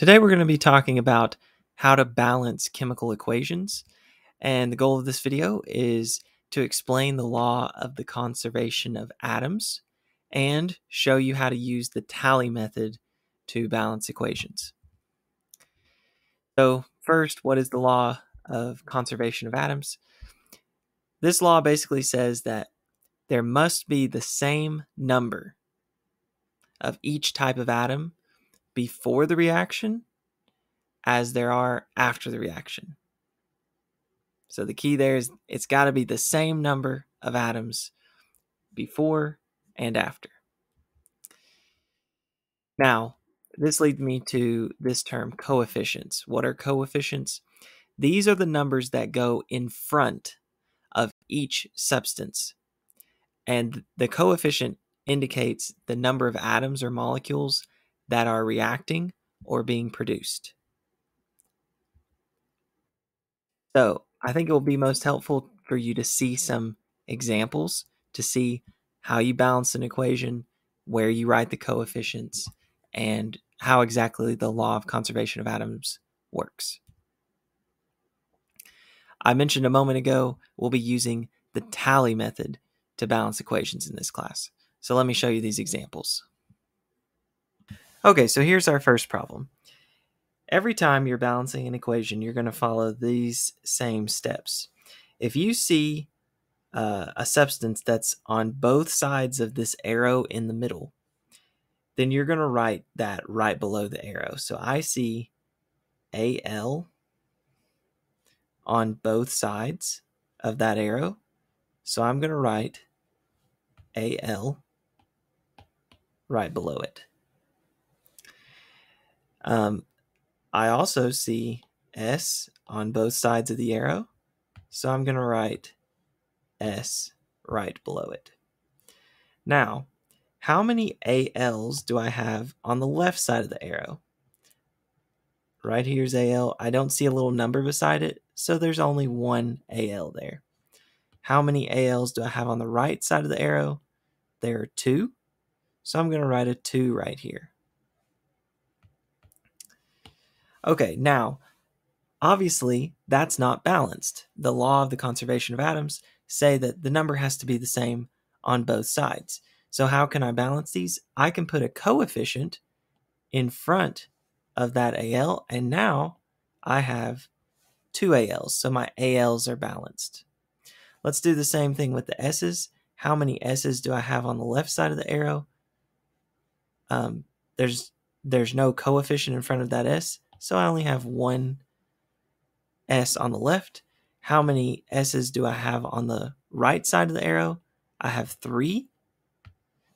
Today we're going to be talking about how to balance chemical equations, and the goal of this video is to explain the law of the conservation of atoms and show you how to use the tally method to balance equations. So first, what is the law of conservation of atoms? This law basically says that there must be the same number of each type of atom before the reaction as there are after the reaction. So the key there is it's got to be the same number of atoms before and after. Now, this leads me to this term, coefficients. What are coefficients? These are the numbers that go in front of each substance. And the coefficient indicates the number of atoms or molecules that are reacting or being produced. So I think it will be most helpful for you to see some examples to see how you balance an equation, where you write the coefficients, and how exactly the law of conservation of atoms works. I mentioned a moment ago we'll be using the tally method to balance equations in this class. So let me show you these examples. Okay, so here's our first problem. Every time you're balancing an equation, you're going to follow these same steps. If you see a substance that's on both sides of this arrow in the middle, then you're going to write that right below the arrow. So I see Al on both sides of that arrow. So I'm going to write Al right below it. I also see S on both sides of the arrow. So I'm going to write S right below it. Now, how many ALs do I have on the left side of the arrow? Right here's AL. I don't see a little number beside it, so there's only one AL there. How many ALs do I have on the right side of the arrow? There are 2, so I'm going to write a 2 right here. Okay, now, obviously, that's not balanced. The law of the conservation of atoms say that the number has to be the same on both sides. So how can I balance these? I can put a coefficient in front of that AL, and now I have 2 ALs, so my ALs are balanced. Let's do the same thing with the S's. How many S's do I have on the left side of the arrow? There's no coefficient in front of that S, so I only have one S on the left. How many S's do I have on the right side of the arrow? I have 3,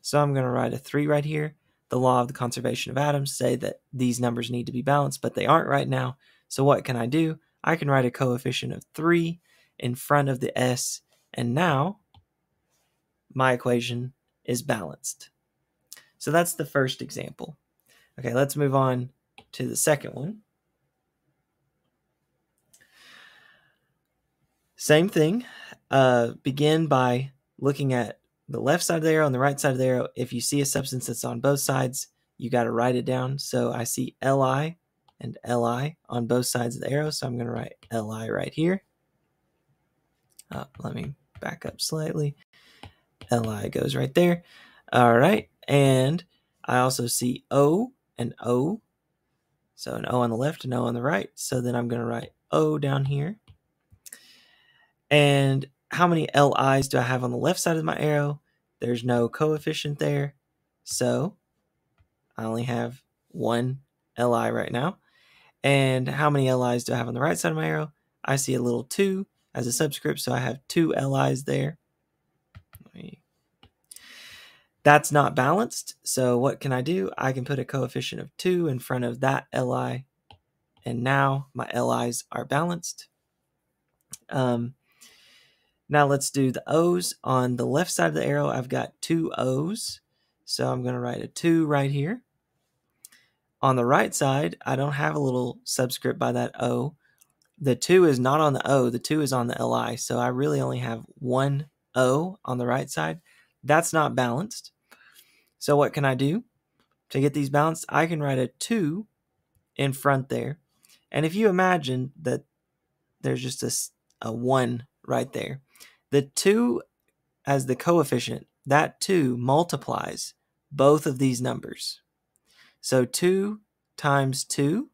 so I'm going to write a 3 right here. The law of the conservation of atoms say that these numbers need to be balanced, but they aren't right now. So what can I do? I can write a coefficient of 3 in front of the S, and now my equation is balanced. So that's the first example. Okay, let's move on to the second one. Same thing. Begin by looking at the left side of the arrow and the right side of the arrow. If you see a substance that's on both sides, you got to write it down. So I see Li and Li on both sides of the arrow, so I'm going to write Li right here. Let me back up slightly. Li goes right there. All right, and I also see O and O. So an O on the left and O on the right. So then I'm going to write O down here. And how many Li's do I have on the left side of my arrow? There's no coefficient there, so I only have one Li right now. And how many Li's do I have on the right side of my arrow? I see a little 2 as a subscript, so I have 2 Li's there. That's not balanced, so what can I do? I can put a coefficient of 2 in front of that Li, and now my Li's are balanced. Now let's do the O's. On the left side of the arrow, I've got 2 O's, so I'm going to write a 2 right here. On the right side, I don't have a little subscript by that O. The 2 is not on the O, the 2 is on the Li, so I really only have one O on the right side. That's not balanced. So what can I do to get these balanced? I can write a 2 in front there. And if you imagine that there's just a 1 right there, the 2 as the coefficient, that 2 multiplies both of these numbers. So 2 times 2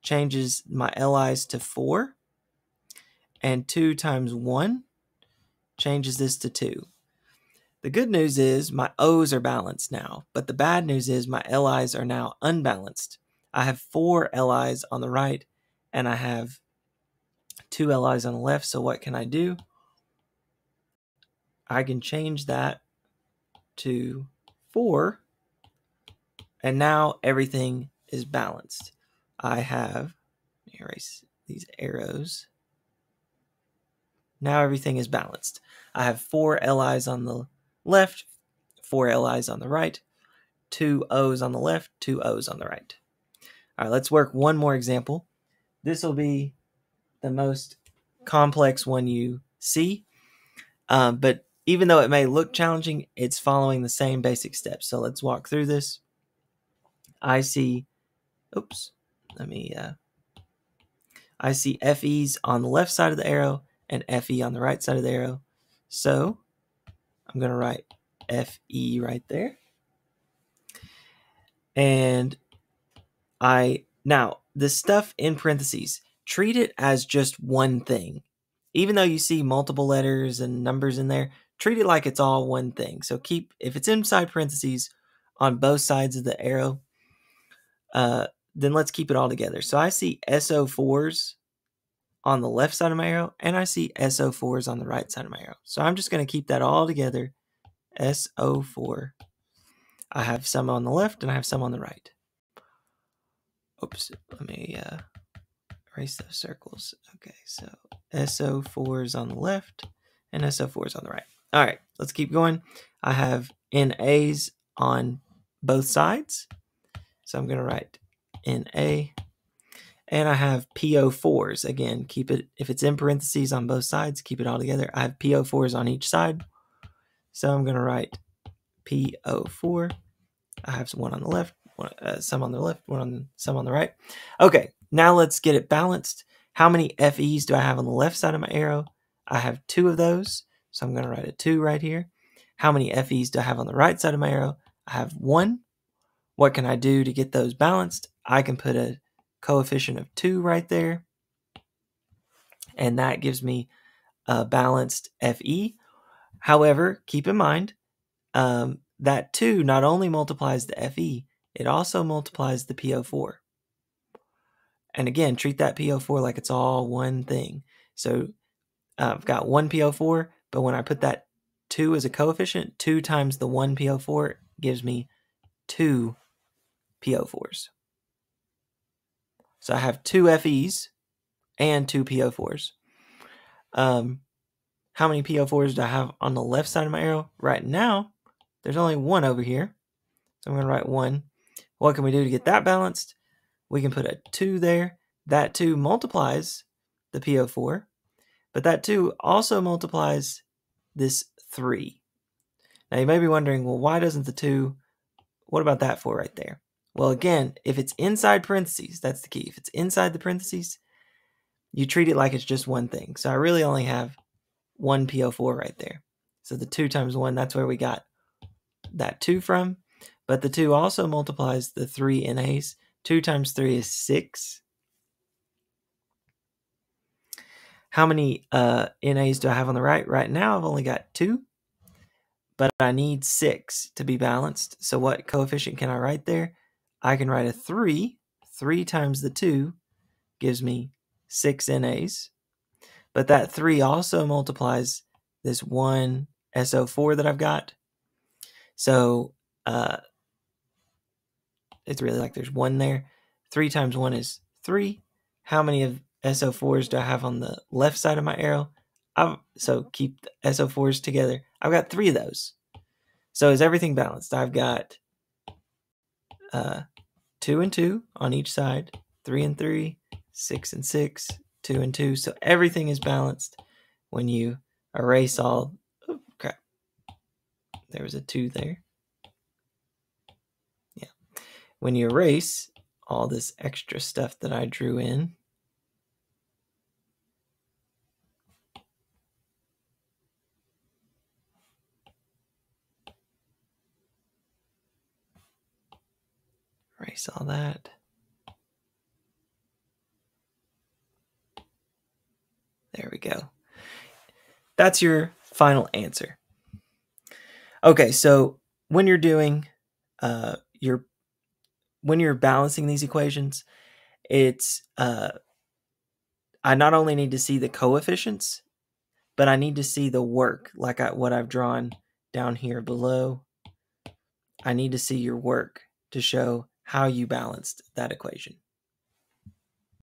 changes my LIs to 4, and 2 times 1 changes this to 2. The good news is my O's are balanced now, but the bad news is my LIs are now unbalanced. I have 4 LIs on the right, and I have 2 LIs on the left, so what can I do? I can change that to 4, and now everything is balanced. I have, let me erase these arrows. Now everything is balanced. I have 4 LIs on the left, 4 LIs on the right, 2 O's on the left, 2 O's on the right. All right, let's work one more example. This will be the most complex one you see, but even though it may look challenging, it's following the same basic steps. So let's walk through this. I see, I see FEs on the left side of the arrow and FE on the right side of the arrow. So I'm going to write FE right there. And now the stuff in parentheses, treat it as just one thing. Even though you see multiple letters and numbers in there, treat it like it's all one thing. So if it's inside parentheses on both sides of the arrow, then let's keep it all together. So I see SO4s on the left side of my arrow, and I see SO4s on the right side of my arrow. So I'm just going to keep that all together, SO4. I have some on the left and I have some on the right. Let me erase those circles. Okay, so SO4s on the left and SO4s on the right. All right, let's keep going. I have NAs on both sides. So I'm going to write NA. And I have PO4s. Again, keep it, if it's in parentheses on both sides, keep it all together. I have PO4s on each side. So I'm going to write PO4. I have one on the left, some on the left, some on the right. Okay, now let's get it balanced. How many FEs do I have on the left side of my arrow? I have 2 of those. So I'm going to write a 2 right here. How many FEs do I have on the right side of my arrow? I have 1. What can I do to get those balanced? I can put a coefficient of 2 right there, and that gives me a balanced FE. However, keep in mind that 2 not only multiplies the FE, it also multiplies the PO4. And again, treat that PO4 like it's all one thing. So I've got 1 PO4, but when I put that 2 as a coefficient, 2 times the 1 PO4 gives me 2 PO4s. So I have 2 FEs and 2 PO4s. How many PO4s do I have on the left side of my arrow? Right now, there's only 1 over here. So I'm going to write 1. What can we do to get that balanced? We can put a 2 there. That 2 multiplies the PO4, but that 2 also multiplies this 3. Now you may be wondering, well, why doesn't the 2, what about that 4 right there? Well, again, if it's inside parentheses, that's the key. If it's inside the parentheses, you treat it like it's just one thing. So I really only have 1 PO4 right there. So the 2 times 1, that's where we got that 2 from. But the 2 also multiplies the 3 NAs. 2 times 3 is 6. How many NAs do I have on the right? Right now, I've only got 2. But I need 6 to be balanced. So what coefficient can I write there? I can write a 3. 3 times the 2 gives me 6 NAs. But that 3 also multiplies this 1 SO4 that I've got. So it's really like there's 1 there. 3 times 1 is 3. How many of SO4s do I have on the left side of my arrow? So keep the SO4s together. I've got 3 of those. So is everything balanced? I've got 2 and 2 on each side, 3 and 3, 6 and 6, 2 and 2. So everything is balanced when you erase all. Oh, crap. There was a 2 there. Yeah. When you erase all this extra stuff that I drew in. Erase all that. There we go. That's your final answer. Okay, so when you're doing when you're balancing these equations, it's I not only need to see the coefficients, but I need to see the work, like what I've drawn down here below. I need to see your work to show how you balanced that equation.